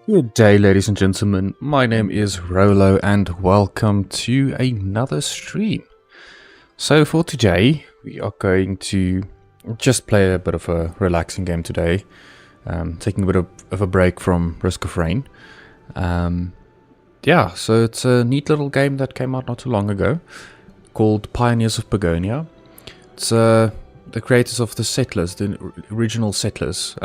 Good day, ladies and gentlemen. My name is Rolo, and welcome to another stream. So for today, we are going to just play a bit of a relaxing game today, taking a bit of a break from Risk of Rain. Yeah, so it's a neat little game that came out not too long ago, called Pioneers of Pagonia. It's the creators of the Settlers, the original Settlers,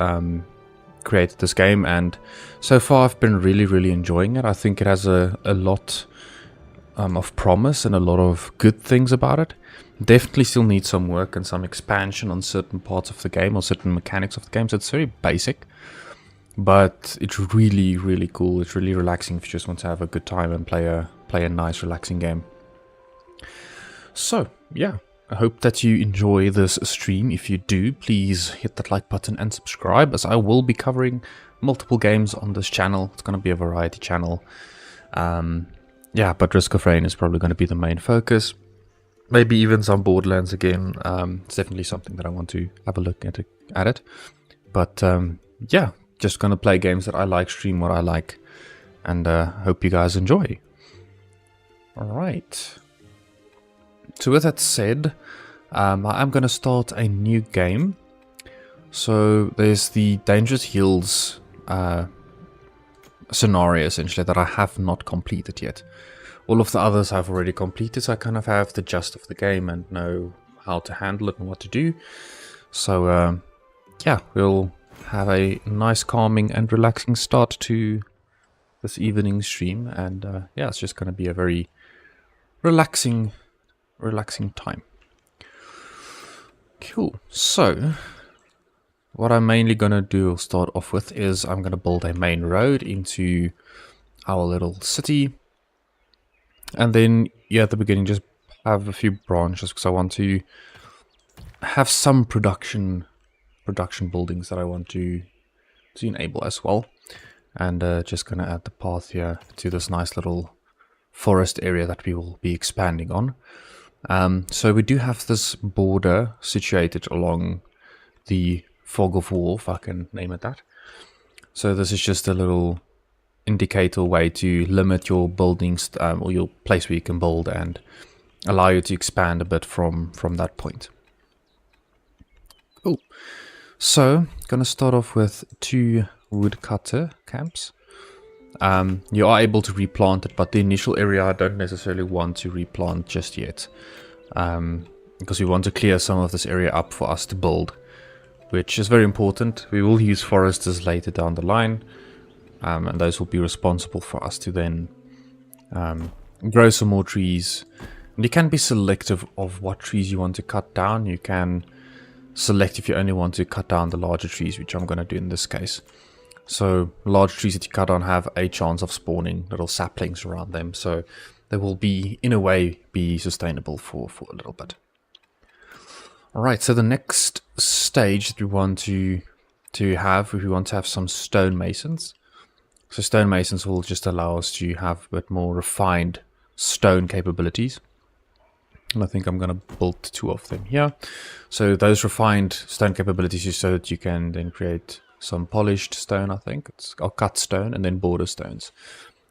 created this game, and so far I've been really enjoying it. I think it has a lot of promise and a lot of good things about it. Definitely still needs some work and some expansion on certain parts of the game or certain mechanics of the game, so it's very basic, but it's really cool. It's really relaxing if you just want to have a good time and play a nice relaxing game. So yeah, I hope that you enjoy this stream. If you do, please hit that like button and subscribe, as I will be covering multiple games on this channel. It's going to be a variety channel. Yeah, but Risk of Rain is probably going to be the main focus. Maybe even some Borderlands again. It's definitely something that I want to have a look at it. But yeah, just going to play games that I like, stream what I like, and hope you guys enjoy. Alright. So with that said, I'm going to start a new game. So there's the Dangerous Hills scenario, essentially, that I have not completed yet. All of the others I've already completed, so I kind of have the gist of the game and know how to handle it and what to do. So yeah, we'll have a nice, calming and relaxing start to this evening stream. And yeah, it's just going to be a very relaxing time. Cool. So what I'm mainly gonna do, start off with, is I'm gonna build a main road into our little city, and then yeah, at the beginning just have a few branches, because I want to have some production buildings that I want to enable as well. And just gonna add the path here to this nice little forest area that we will be expanding on. So we do have this border situated along the Fog of War, if I can name it that. So this is just a little indicator way to limit your buildings, or your place where you can build, and allow you to expand a bit from that point. Cool. So gonna start off with 2 woodcutter camps. You are able to replant it, but the initial area I don't necessarily want to replant just yet, because we want to clear some of this area up for us to build, which is very important. We will use foresters later down the line, and those will be responsible for us to then grow some more trees. And you can be selective of what trees you want to cut down. You can select if you only want to cut down the larger trees, which I'm going to do in this case. So large trees that you cut down have a chance of spawning little saplings around them, so they will be, in a way, be sustainable for a little bit. Alright, so the next stage that we want to have, if we want to have some stonemasons. So stonemasons will just allow us to have a bit more refined stone capabilities. And I think I'm going to build 2 of them here. So those refined stone capabilities is so that you can then create some polished stone, I think, or cut stone, and then border stones.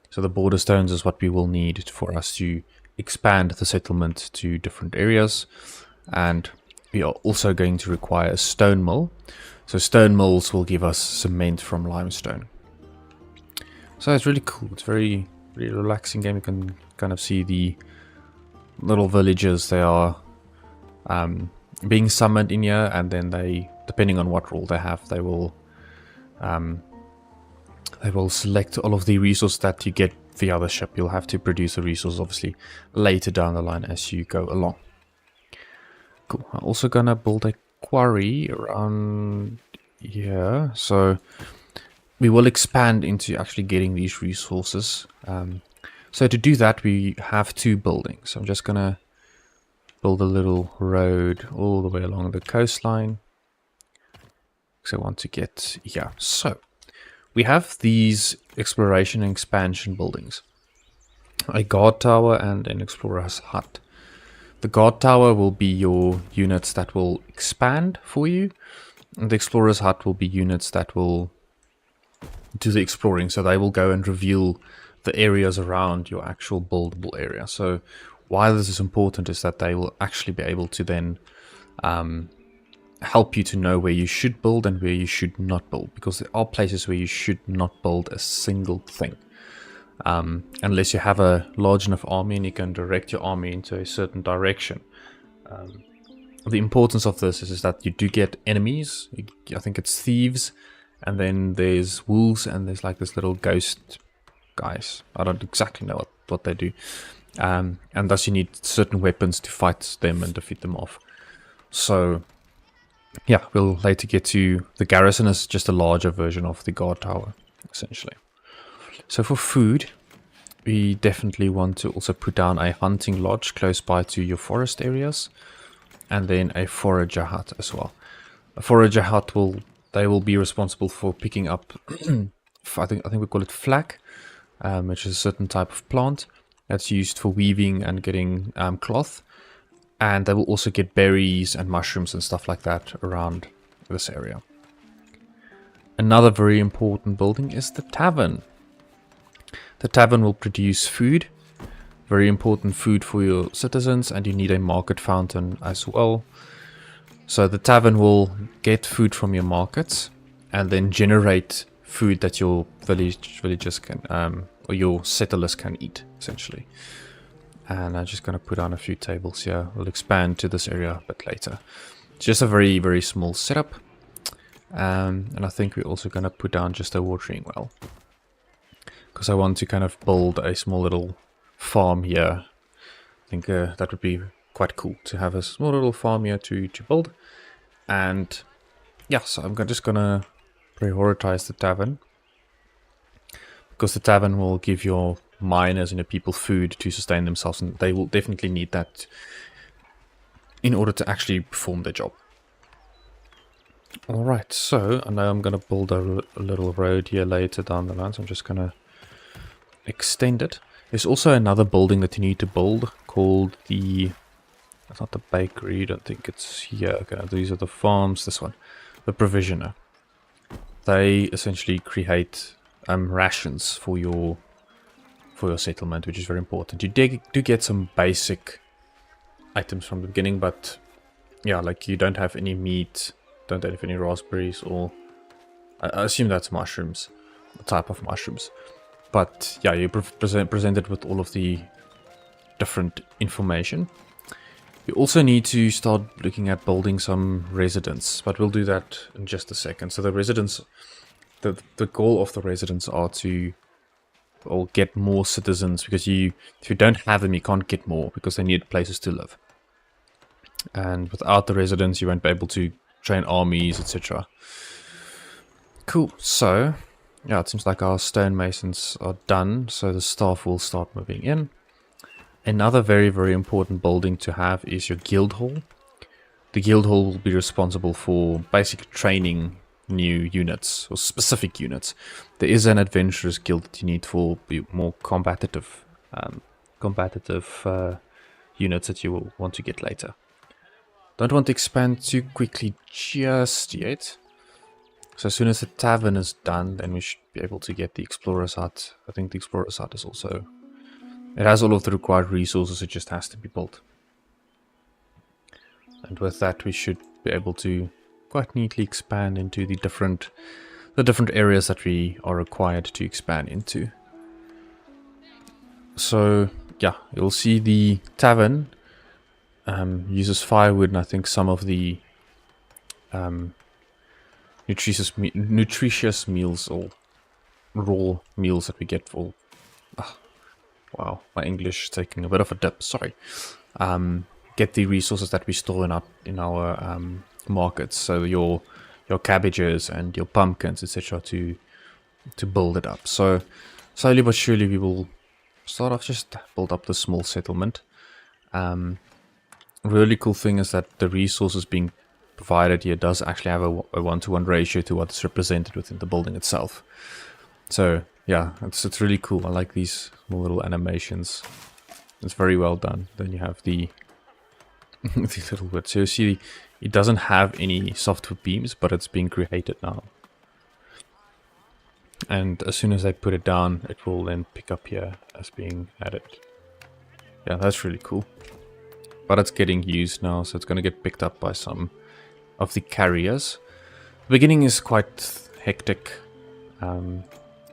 So the border stones is what we will need for us to expand the settlement to different areas. And we are also going to require a stone mill. So stone mills will give us cement from limestone. So it's really cool. It's very relaxing game. You can kind of see the little villages. They are being summoned in here, and then they, depending on what role they have, they will select all of the resources that you get via the ship. You'll have to produce a resource, obviously, later down the line as you go along. Cool. I'm also gonna build a quarry around here, so we will expand into actually getting these resources. So to do that, we have 2 buildings. So I'm just gonna build a little road all the way along the coastline, because I want to get here. So we have these exploration and expansion buildings, a guard tower and an explorer's hut. The guard tower will be your units that will expand for you, and the explorer's hut will be units that will to the exploring. So they will go and reveal the areas around your actual buildable area. So why this is important is that they will actually be able to then help you to know where you should build and where you should not build, because there are places where you should not build a single thing. Unless you have a large enough army and you can direct your army into a certain direction. The importance of this is that you do get enemies. I think it's thieves, and then there's wolves, and there's like this little ghost guys. I don't exactly know what they do. And thus you need certain weapons to fight them and defeat them off. So yeah, we'll later get to the garrison is just a larger version of the guard tower, essentially. So for food, we definitely want to also put down a hunting lodge close by to your forest areas, and then a forager hut as well. A forager hut they will be responsible for picking up I think we call it flax, which is a certain type of plant that's used for weaving and getting cloth. And they will also get berries and mushrooms and stuff like that around this area. Another very important building is the tavern. The tavern will produce food, very important food for your citizens, and you need a market fountain as well. So the tavern will get food from your markets and then generate food that your villagers can, or your settlers can eat, essentially. And I'm just going to put on a few tables here. We'll expand to this area a bit later. It's just a very, very small setup. And I think we're also going to put down just a watering well, because I want to kind of build a small little farm here. I think that would be quite cool to have a small little farm here to build. And yeah, so I'm just going to prioritize the tavern, because the tavern will give your miners and your people food to sustain themselves, and they will definitely need that in order to actually perform their job. Alright, so I know I'm going to build a little road here later down the line, so I'm just going to extend it. There's also another building that you need to build called it's not the bakery, I don't think it's here. Okay, these are the farms, this one, the provisioner. They essentially create rations for your settlement, which is very important. You do get some basic items from the beginning, but yeah, like you don't have any meat, don't have any raspberries, or I assume that's mushrooms, the type of mushrooms. But yeah, you're presented with all of the different information. You also need to start looking at building some residents, but we'll do that in just a second. So the residents, the goal of the residents are to get more citizens, because if you don't have them, you can't get more, because they need places to live. And without the residents, you won't be able to train armies, etc. Cool. So yeah, it seems like our stonemasons are done, so the staff will start moving in. Another very, very important building to have is your guild hall. The guild hall will be responsible for basically training new units, or specific units. There is an adventurers guild that you need for more combative units that you will want to get later. Don't want to expand too quickly just yet. So as soon as the tavern is done, then we should be able to get the explorer's hut. I think the explorer's hut is also, it has all of the required resources, it just has to be built. And with that, we should be able to quite neatly expand into the different areas that we are required to expand into. So yeah, you'll see the tavern uses firewood, and I think some of the nutritious meals or raw meals that we get for. Wow, my English is taking a bit of a dip. Sorry. Get the resources that we store in our markets. So your cabbages and your pumpkins, etc., to build it up. So slowly but surely we will start off just build up the small settlement. Really cool thing is that the resources being provided here does actually have a 1-to-1 ratio to what is represented within the building itself. So yeah, it's really cool. I like these small little animations. It's very well done. Then you have the little wood. So you see, it doesn't have any softwood beams, but it's being created now. And as soon as they put it down, it will then pick up here as being added. Yeah, that's really cool. But it's getting used now, so it's going to get picked up by some of the carriers. The beginning is quite hectic. Oh,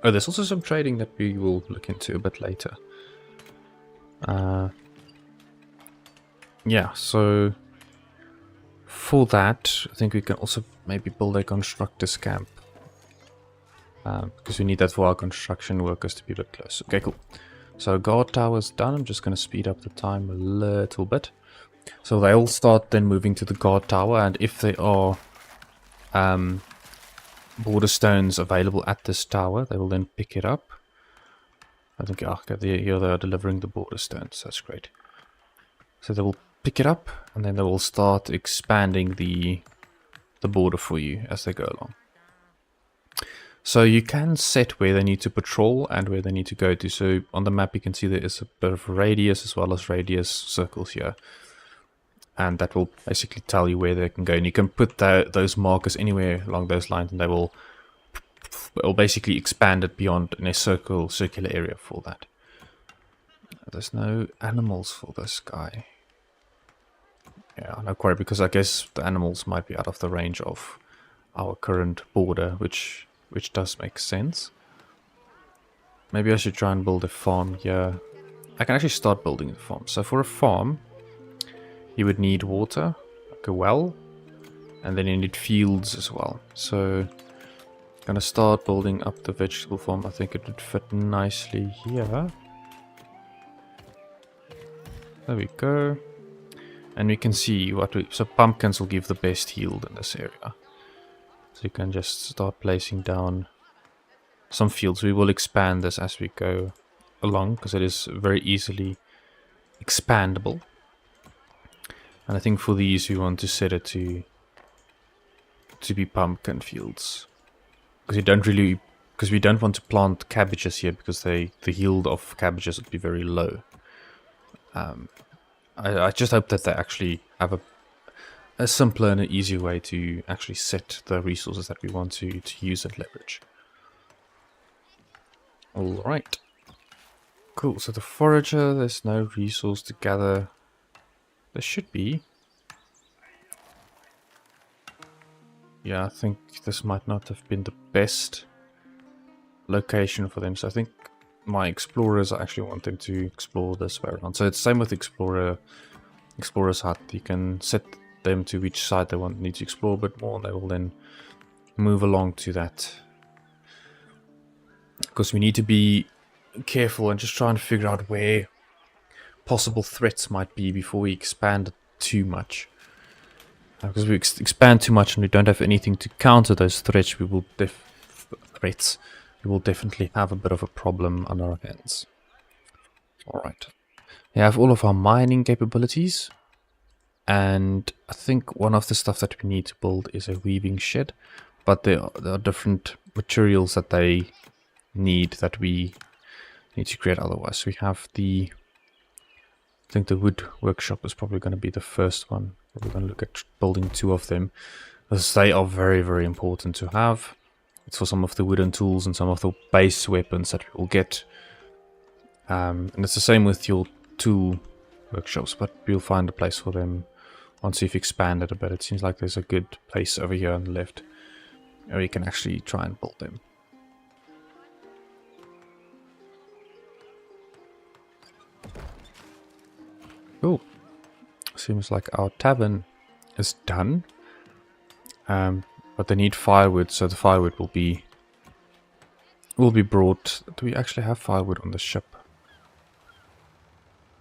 there's also some trading that we will look into a bit later. Yeah, so for that, I think we can also maybe build a constructor's camp. Because we need that for our construction workers to be a bit close. Okay, cool. So guard tower's done. I'm just going to speed up the time a little bit. So they all start then moving to the guard tower, and if there are border stones available at this tower, they will then pick it up. I think, okay, here they are delivering the border stones. That's great. So they will pick it up, and then they will start expanding the border for you as they go along. So you can set where they need to patrol and where they need to go to. So on the map you can see there is a bit of radius as well as radius circles here. And that will basically tell you where they can go. And you can put those markers anywhere along those lines, and they will basically expand it beyond in a circular area for that. There's no animals for this guy. Yeah, no quarry, because I guess the animals might be out of the range of our current border, which does make sense. Maybe I should try and build a farm here. I can actually start building the farm. So for a farm, you would need water, like a well, and then you need fields as well. So I'm gonna start building up the vegetable farm. I think it would fit nicely here. There we go. And we can see so pumpkins will give the best yield in this area. So you can just start placing down some fields. We will expand this as we go along, because it is very easily expandable. And I think for these we want to set it to be pumpkin fields, because we don't want to plant cabbages here, because the yield of cabbages would be very low. I just hope that they actually have a simpler and an easier way to actually set the resources that we want to use and leverage. Alright. Cool, so the forager, there's no resource to gather. There should be. Yeah, I think this might not have been the best location for them, so I think my explorers, I actually want them to explore this way around. So it's the same with explorer's hut. You can set them to which side they need to explore a bit more, and they will then move along to that. Because we need to be careful and just try and figure out where possible threats might be before we expand it too much. Because if we expand too much and we don't have anything to counter those threats, we will definitely have a bit of a problem on our hands. Alright. We have all of our mining capabilities. And I think one of the stuff that we need to build is a weaving shed. But there are different materials that they need that we need to create otherwise. So we have I think the wood workshop is probably going to be the first one. We're going to look at building 2 of them, as they are very, very important to have. It's for some of the wooden tools and some of the base weapons that we will get. And it's the same with your tool workshops, but we'll find a place for them once you've expanded a bit. It seems like there's a good place over here on the left where you can actually try and build them. Cool. Seems like our tavern is done. But they need firewood, so the firewood will be brought. Do we actually have firewood on the ship?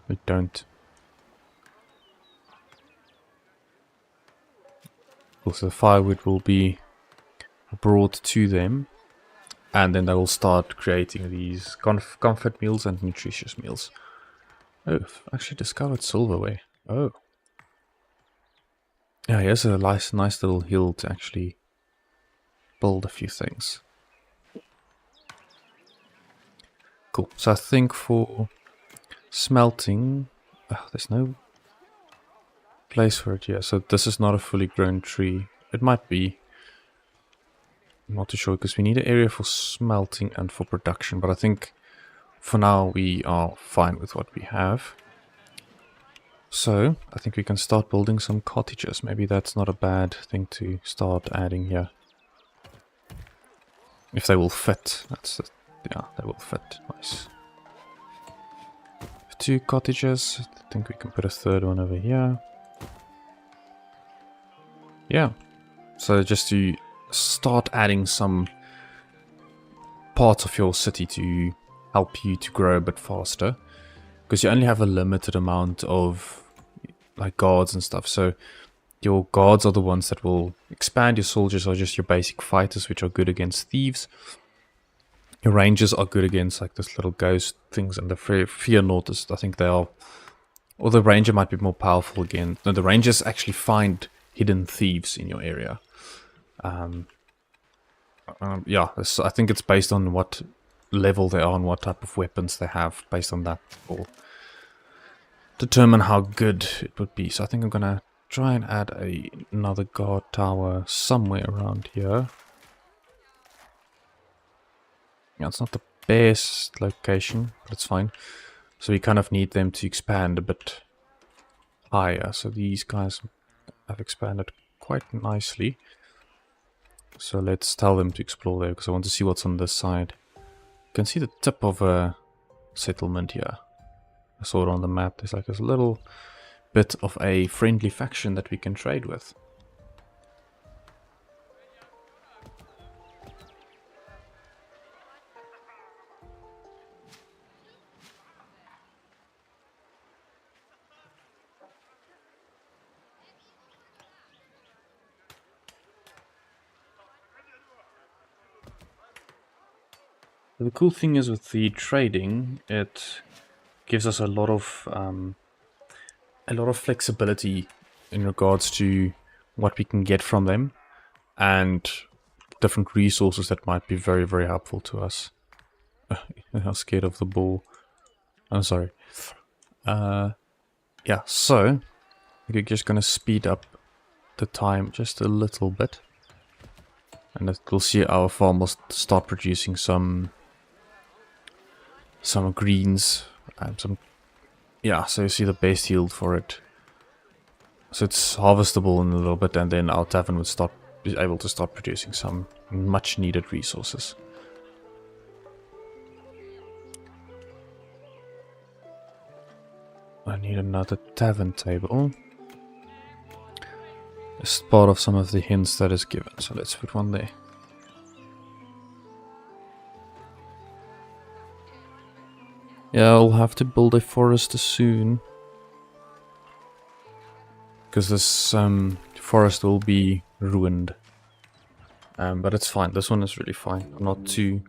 We don't. Also, the firewood will be brought to them, and then they will start creating these comfort meals and nutritious meals. Oh, I've actually discovered silverware. Oh. Yeah, here's a nice little hill to actually build a few things. Cool. So I think for smelting, there's no place for it yet. So this is not a fully grown tree. It might be. I'm not too sure because we need an area for smelting and for production, but I think for now we are fine with what we have. So I think we can start building some cottages. Maybe that's not a bad thing to start adding here. If they will fit. Yeah, they will fit. Nice. 2 cottages. I think we can put a third one over here. Yeah. So just to start adding some parts of your city to help you to grow a bit faster. Because you only have a limited amount of like guards and stuff. So your guards are the ones that will expand. Your soldiers are just your basic fighters, which are good against thieves. Your rangers are good against like this little ghost things, and the fear nautists, I think they are. Or the ranger might be more powerful again. No, the rangers actually find hidden thieves in your area. Yeah, I think it's based on what level they are and what type of weapons they have. Based on that, will determine how good it would be. So I think I'm gonna try and add another guard tower somewhere around here. Yeah, it's not the best location, but it's fine. So we kind of need them to expand a bit higher. So these guys have expanded quite nicely. So let's tell them to explore there, because I want to see what's on this side. You can see the tip of a settlement here. I saw it on the map. There's like this little bit of a friendly faction that we can trade with. The cool thing is with the trading, it gives us a lot of flexibility in regards to what we can get from them and different resources that might be very, very helpful to us. I'm scared of the ball. I'm sorry. Yeah, so we're just gonna speed up the time just a little bit, and we'll see our farmers start producing some greens and some, yeah, so you see the best yield for it. So it's harvestable in a little bit, and then our tavern would be able to start producing some much needed resources. I need another tavern table. It's part of some of the hints that is given, so let's put one there. Yeah, I'll have to build a forest soon, because this forest will be ruined. But it's fine. This one is really fine. Not too...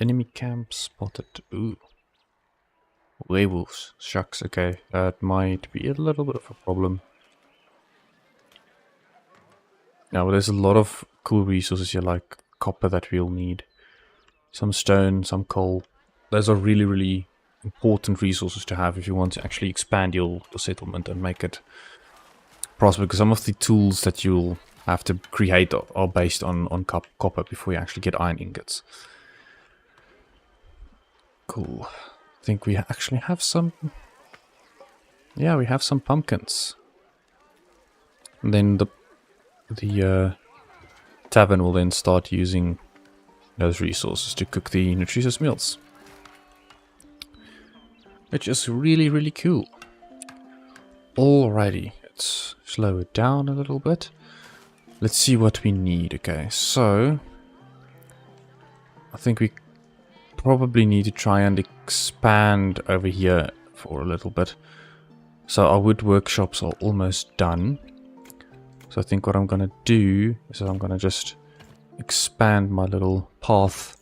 Enemy camp spotted. Ooh. Werewolves. Shucks. Okay, that might be a little bit of a problem. Now, there's a lot of cool resources here, like copper that we'll need. Some stone, some coal. Those are really, really important resources to have if you want to actually expand your settlement and make it prosper, because some of the tools that you'll have to create are based on copper before you actually get iron ingots. Cool. I think we actually have some... Yeah, we have some pumpkins. And then the tavern will then start using those resources to cook the nutritious meals, which is really, really cool. Alrighty, let's slow it down a little bit. Let's see what we need. Okay, so I think we probably need to try and expand over here for a little bit. So our wood workshops are almost done. So I think what I'm going to do is I'm going to just expand my little path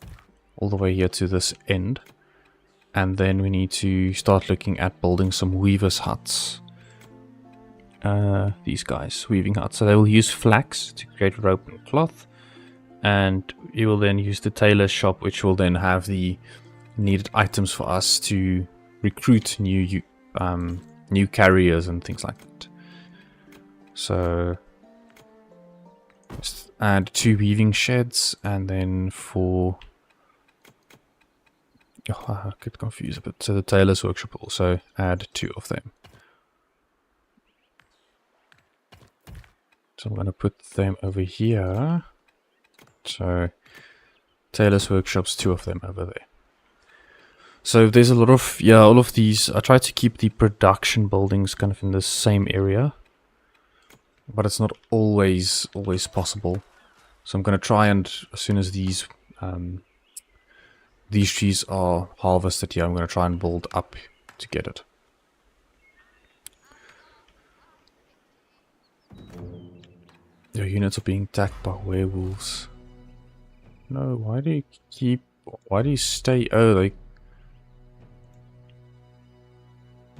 all the way here to this end. And then we need to start looking at building some weavers' huts. These guys, weaving huts. So they will use flax to create rope and cloth. And you will then use the tailor's shop, which will then have the needed items for us to recruit new carriers and things like that. So Just add 2 weaving sheds, and then for... Oh, I get confused a bit. So the tailor's workshop also add 2 of them. So I'm going to put them over here. So tailor's workshops, 2 of them over there. So there's a lot of, yeah, all of these. I try to keep the production buildings kind of in the same area, but it's not always possible. So I'm going to try and, as soon as these trees are harvested here, I'm going to try and build up to get it. Your units are being attacked by werewolves. No, why do you stay? Oh, they...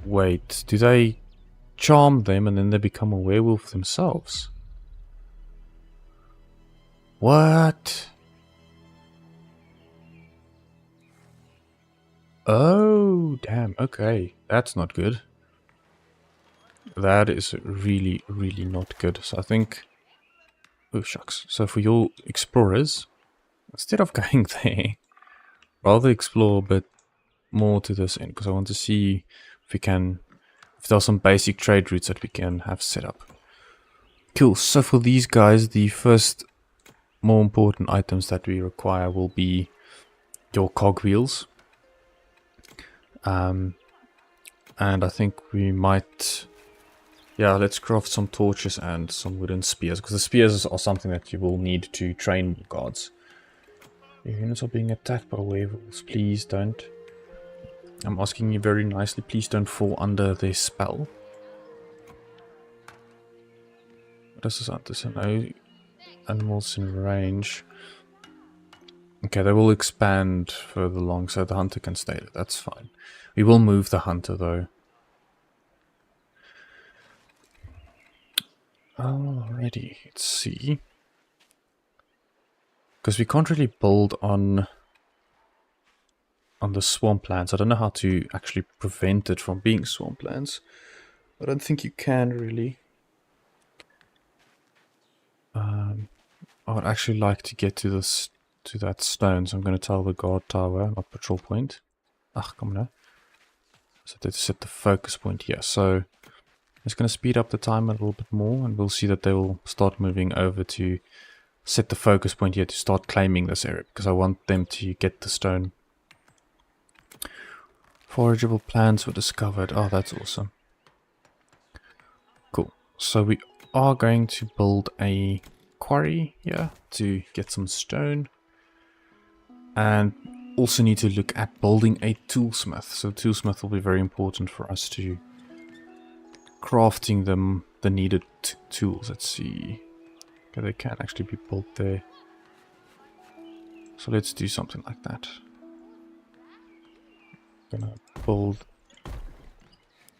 Wait, do they charm them and then they become a werewolf themselves? What? Oh, damn, okay. That's not good. That is really, really not good. So I think... Oh, shucks. So for your explorers, instead of going there, rather explore a bit more to this end, because I want to see if we can... If there are some basic trade routes that we can have set up. Cool. So for these guys, the first more important items that we require will be your cogwheels. And I think we might... Yeah, let's craft some torches and some wooden spears, because the spears are something that you will need to train guards. Your units are being attacked by werewolves. Please don't. I'm asking you very nicely, please don't fall under their spell. What is this? No animals in range. Okay, they will expand further along, so the hunter can stay there. That's fine. We will move the hunter, though. Alrighty, let's see. Because we can't really build on the swamplands. I don't know how to actually prevent it from being swamplands. I don't think you can really. I would actually like to get to that stone, so I'm going to tell the guard tower, not patrol point. Ah, come on now. So they set the focus point here. So it's going to speed up the time a little bit more, and we'll see that they will start moving over to set the focus point here to start claiming this area, because I want them to get the stone. Forageable plants were discovered. Oh, that's awesome. Cool. So we are going to build a quarry here to get some stone. And also need to look at building a toolsmith. So toolsmith will be very important for us to crafting them the needed tools. Let's see. Okay, they can actually be built there. So let's do something like that. Gonna build,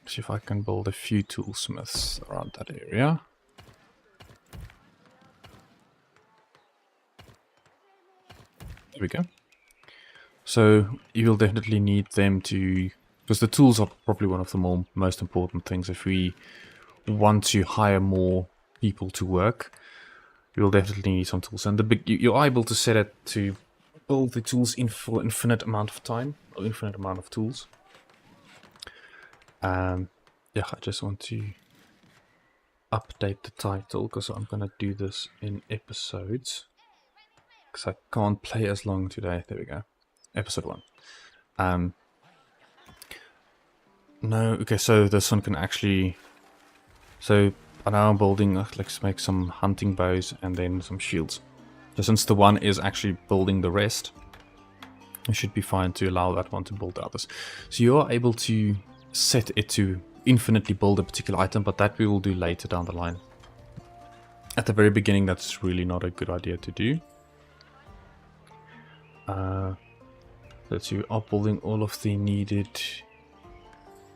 see if I can build a few toolsmiths around that area. There we go. So you will definitely need them to, because the tools are probably one of the most important things. If we want to hire more people to work, you will definitely need some tools. And you're able to set it to build the tools in for infinite amount of time, or infinite amount of tools. Yeah, I just want to update the title, because I'm going to do this in episodes, because I can't play as long today. There we go. Episode 1. No, okay, so this one can actually... So, now I'm building, let's make some hunting bows and then some shields. So since the one is actually building the rest, it should be fine to allow that one to build others. So you are able to set it to infinitely build a particular item, but that we will do later down the line. At the very beginning, that's really not a good idea to do. Let's see, we are building all of the needed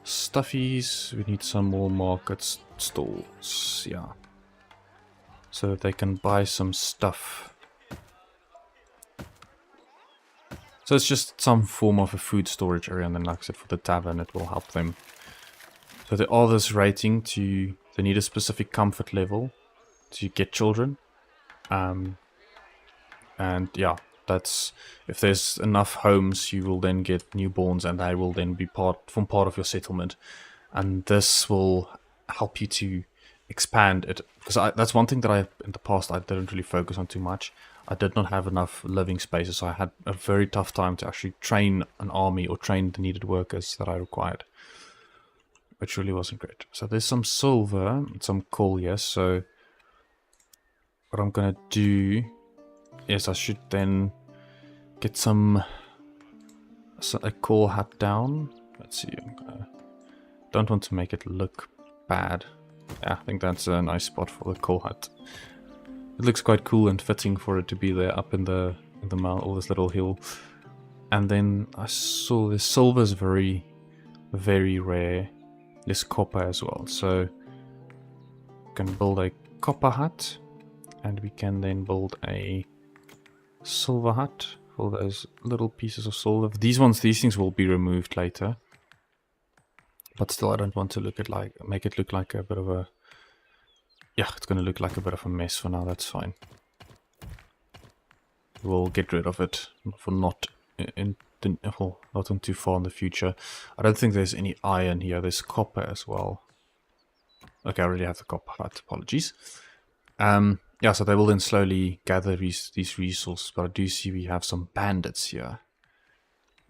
stuffies. We need some more market stalls, yeah. So that they can buy some stuff. So it's just some form of a food storage area, and then like I said, for the tavern it will help them. So there are this rating to, they need a specific comfort level to get children. And yeah, that's if there's enough homes, you will then get newborns, and they will then be part of your settlement, and this will help you to expand it. Because that's one thing that in the past I didn't really focus on too much. I did not have enough living spaces, so I had a very tough time to actually train an army or train the needed workers that I required, which really wasn't great. So there's some silver and some coal, yes. So what I'm gonna do is I should then get a coal hut down. Let's see. Don't want to make it look bad. Yeah, I think that's a nice spot for the coal hut. It looks quite cool and fitting for it to be there up in the mount, or this little hill. And then I saw this silver is very, very rare. There's copper as well, so we can build a copper hut, and we can then build a silver hut for those little pieces of silver. These things will be removed later, but still I don't want to make it look like a bit of a, yeah, it's going to look like a bit of a mess for now. That's fine. We'll get rid of it for not too far in the future. I don't think there's any iron here. There's copper as well. Okay, I already have the copper hut. Apologies. Yeah, so they will then slowly gather these resources, but I do see we have some bandits here,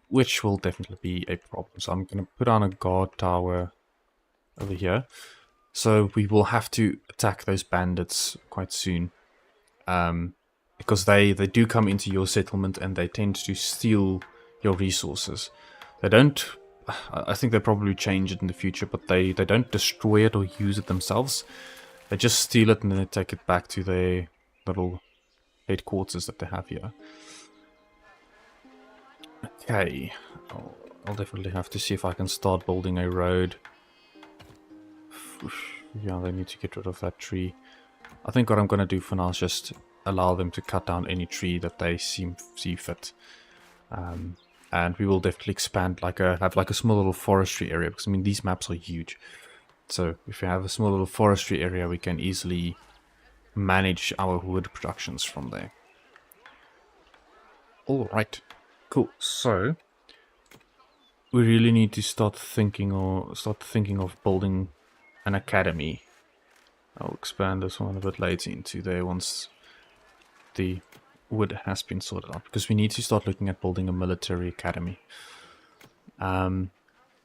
which will definitely be a problem. So I'm going to put on a guard tower over here. So we will have to attack those bandits quite soon, because they do come into your settlement and they tend to steal your resources. They don't, I think they probably change it in the future, but they don't destroy it or use it themselves. They just steal it and then they take it back to their little headquarters that they have here. Okay, I'll definitely have to see if I can start building a road. Yeah, they need to get rid of that tree. I think what I'm going to do for now is just allow them to cut down any tree that they see fit. And we will definitely expand, have a small little forestry area, because I mean these maps are huge. So if we have a small little forestry area, we can easily manage our wood productions from there. Alright, cool. So we really need to start thinking of building an academy. I'll expand this one a bit later into there once the wood has been sorted out, because we need to start looking at building a military academy.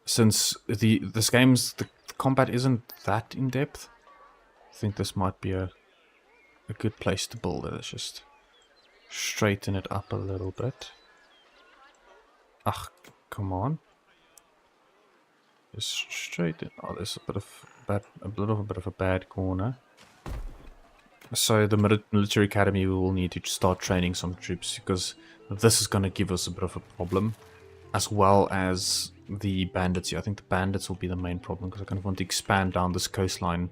Since this game's the combat isn't that in depth, I think this might be a good place to build it. Let's just straighten it up a little bit. Ach, come on. Just straighten. Oh, there's a little bit of a bad corner. So the military academy, we will need to start training some troops, because this is going to give us a bit of a problem, as well as the bandits here. I think the bandits will be the main problem, because I kind of want to expand down this coastline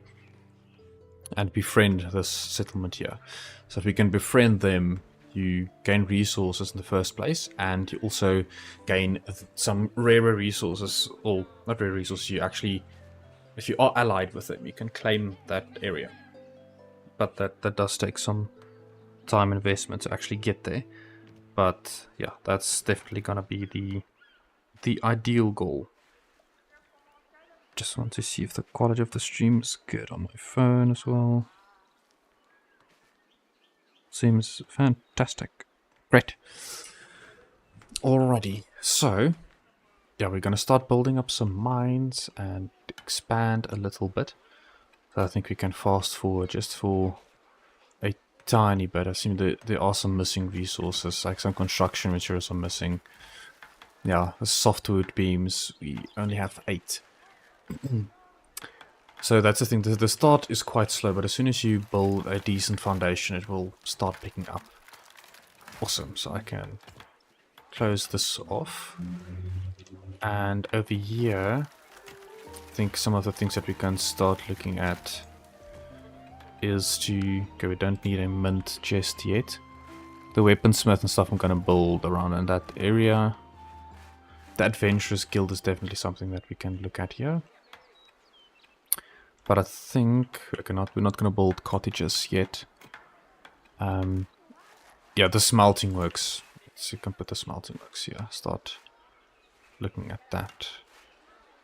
and befriend this settlement here. So if we can befriend them, you gain resources in the first place, and you also gain some rarer resources, or not rare resources. You actually, if you are allied with them, you can claim that area. But that does take some time investment to actually get there. But yeah, that's definitely gonna be the ideal goal. Just want to see if the quality of the stream is good on my phone as well. Seems fantastic. Great. Alrighty, so yeah, we're gonna start building up some mines and expand a little bit. So I think we can fast forward just for a tiny bit. I see there are some missing resources, like some construction materials are missing. Yeah, the softwood beams, we only have 8. So that's the thing, the start is quite slow, but as soon as you build a decent foundation, it will start picking up. Awesome, so I can close this off. And over here, I think some of the things that we can start looking at is to... Okay, we don't need a mint just yet. The weaponsmith and stuff I'm going to build around in that area. The Adventurers Guild is definitely something that we can look at here. But I think... Okay, we're not going to build cottages yet. Yeah, the smelting works. So you can put the smelting works here. Start looking at that.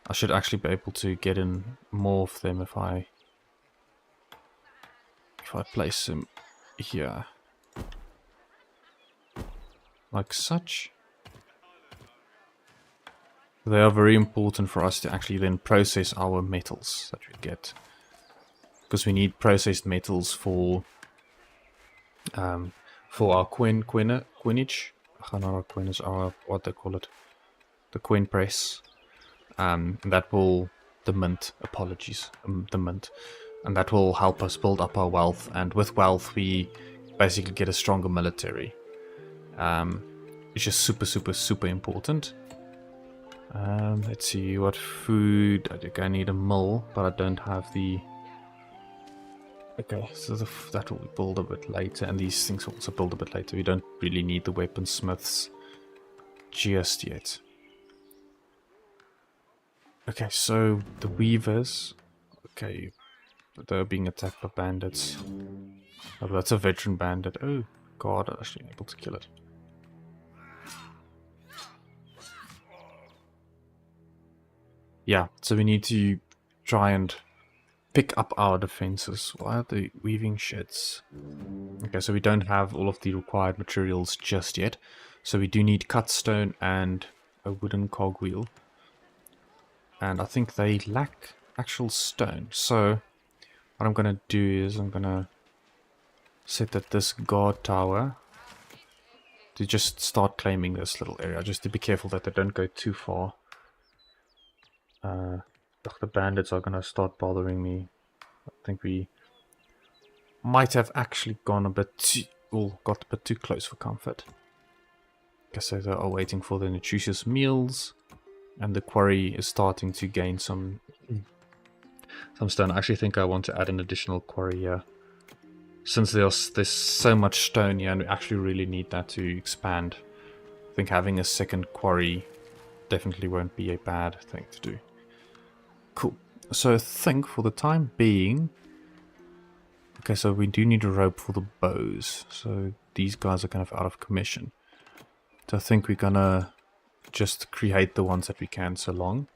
I should actually be able to get in more of them if I place them here. Like such. They are very important for us to actually then process our metals that we get. Because we need processed metals for our coinage. Not our coinage, our, what they call it. The coin press. That will, the mint, apologies, the mint. And that will help us build up our wealth. And with wealth, we basically get a stronger military. Which is super, super, super important. Let's see, what food? I think I need a mill, but I don't have the... Okay, so that will build a bit later, and these things will also build a bit later. We don't really need the weaponsmiths just yet. Okay, so the weavers... Okay, they're being attacked by bandits. Oh, that's a veteran bandit. Oh god, I'm actually able to kill it. Yeah, so we need to try and pick up our defenses. Why are they weaving sheds? Okay, so we don't have all of the required materials just yet. So we do need cut stone and a wooden cogwheel. And I think they lack actual stone. So what I'm going to do is I'm going to set that this guard tower to just start claiming this little area. Just to be careful that they don't go too far. The bandits are going to start bothering me. I think we might have actually gone a bit too, well, got a bit too close for comfort. Guess they are waiting for the nutritious meals, and the quarry is starting to gain some stone. I actually think I want to add an additional quarry here, since there's so much stone here, and we actually really need that to expand. I think having a second quarry definitely won't be a bad thing to do. Cool. So I think for the time being... Okay, so we do need a rope for the bows. So these guys are kind of out of commission. So I think we're gonna just create the ones that we can so long.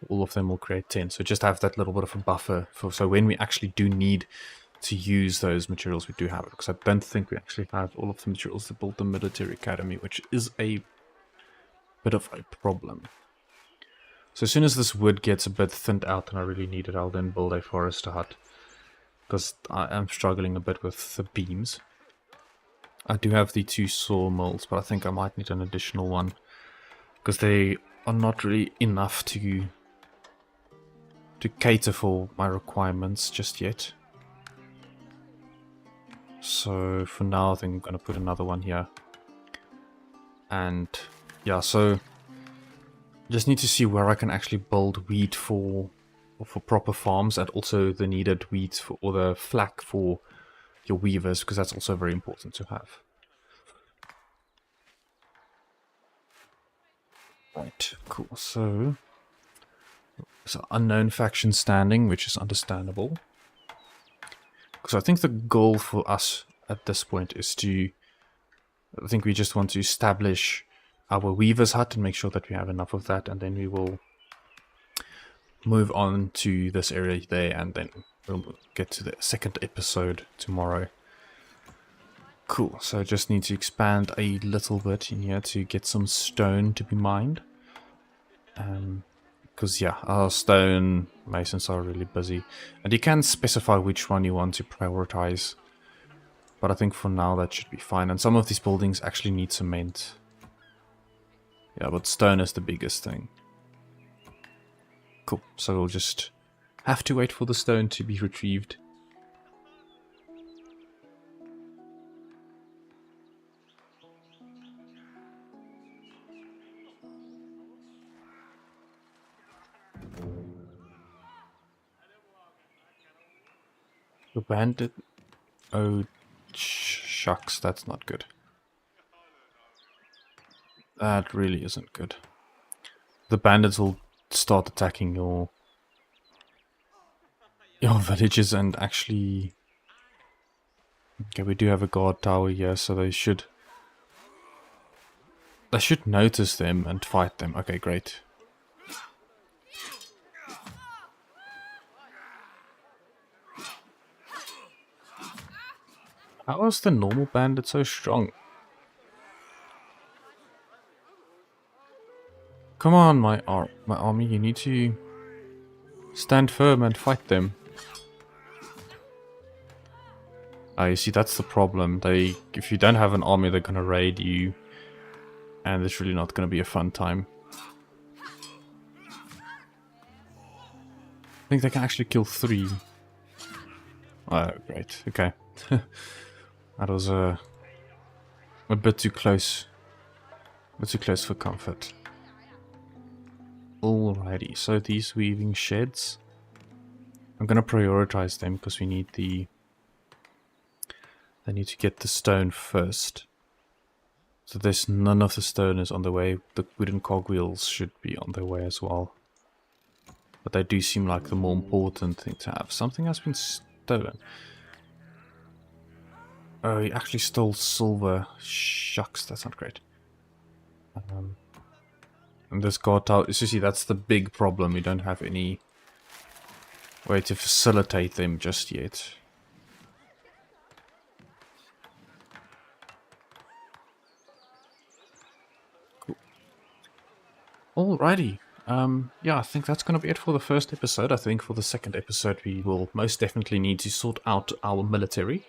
All of them will create 10. So just have that little bit of a buffer. So when we actually do need to use those materials, we do have it. Because I don't think we actually have all of the materials to build the military academy, which is a bit of a problem. So as soon as this wood gets a bit thinned out and I really need it, I'll then build a forest hut. Because I am struggling a bit with the beams. I do have the 2 sawmills, but I think I might need an additional one. Because they are not really enough to cater for my requirements just yet. So for now I think I'm going to put another one here. And yeah, so... just need to see where I can actually build wheat for proper farms, and also the needed wheat for, or the flack for your weavers, because that's also very important to have. Right, cool. So unknown faction standing, which is understandable. Because I think the goal for us at this point is to... I think we just want to establish our weaver's hut and make sure that we have enough of that, and then we will move on to this area there, and then we'll get to the second episode tomorrow. Cool, so I just need to expand a little bit in here to get some stone to be mined. Because yeah, our stone masons are really busy, and you can specify which one you want to prioritize, but I think for now that should be fine. And some of these buildings actually need cement. Yeah, but stone is the biggest thing. Cool, so we'll just have to wait for the stone to be retrieved. The bandit... Oh, shucks, that's not good. That really isn't good. The bandits will start attacking your your villages and actually... Okay, we do have a guard tower here, so they should notice them and fight them. Okay, great. How is the normal bandit so strong? Come on, my army, you need to stand firm and fight them. You see, that's the problem. If you don't have an army, they're gonna raid you, and it's really not gonna be a fun time. I think they can actually kill 3. Oh, great. Okay. That was a bit too close. A bit too close for comfort. Alrighty, so these weaving sheds, I'm gonna prioritize them because we need they need to get the stone first. So there's none of the stone is on the way. The wooden cogwheels should be on their way as well. But they do seem like the more important thing to have. Something has been stolen. Oh, he actually stole silver. Shucks, that's not great. And this guard tower, you see, that's the big problem. We don't have any way to facilitate them just yet. Cool. Alrighty. Yeah, I think that's going to be it for the first episode. I think for the second episode we will most definitely need to sort out our military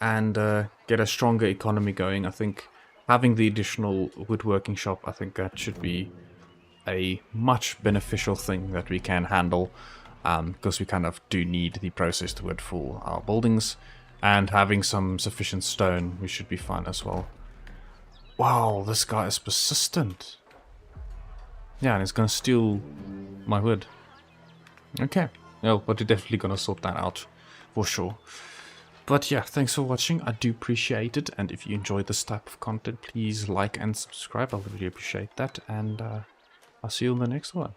and get a stronger economy going. I think having the additional woodworking shop, I think that should be a much beneficial thing that we can handle, because we kind of do need the processed wood for our buildings, and having some sufficient stone, we should be fine as well. Wow, this guy is persistent. Yeah, and he's gonna steal my wood. Okay, well, but we're definitely gonna sort that out for sure. But yeah, thanks for watching. I do appreciate it, and if you enjoyed this type of content, please like and subscribe. I'll really appreciate that, and I'll see you in the next one.